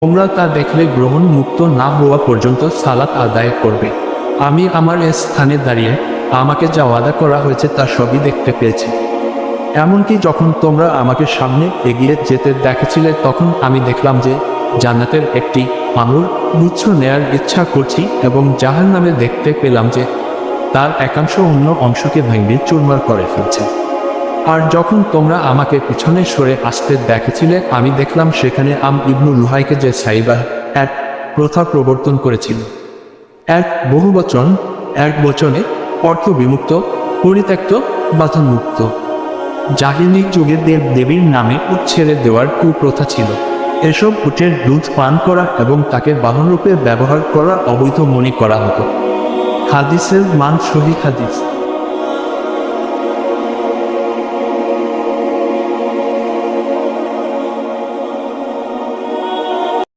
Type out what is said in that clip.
তোমরা তা দেখলে গ্রহণ মুক্ত না হওয়া পর্যন্ত সালাত আদায় করবে। আমি আমার এ স্থানে দাঁড়িয়ে আমাকে যা ওয়াদা করা হয়েছে তা সবই দেখতে পেয়েছি। এমনকি যখন তোমরা আমাকে সামনে এগিয়ে যেতে দেখেছিলে তখন আমি দেখলাম যে জান্নাতের একটি আঙুর গুচ্ছ নেয়ার ইচ্ছা করছি এবং জাহান্নামে দেখতে পেলাম যে তার একাংশ অন্য অংশকে ভেঙে চুরমার করে ফেলছে। আর যখন তোমরা আমাকে পিছনে সরে আসতে দেখেছিলে আমি দেখলাম সেখানে ইবনু লুহাইকে যে সাইবা এক প্রথা প্রবর্তন করেছিল, এক বহুবচন, এক বচনে অর্থ বিমুক্ত, পরিত্যক্ত, বাধনমুক্ত। জাহিলি যুগে দেব দেবীর নামে উট ছেড়ে দেওয়ার কুপ্রথা ছিল। এসব উটের দুধ পান করা এবং তাকে বাহনরূপে ব্যবহার করা অবৈধ মনে করা হতো। হাদিসের মান সহিহ হাদিস।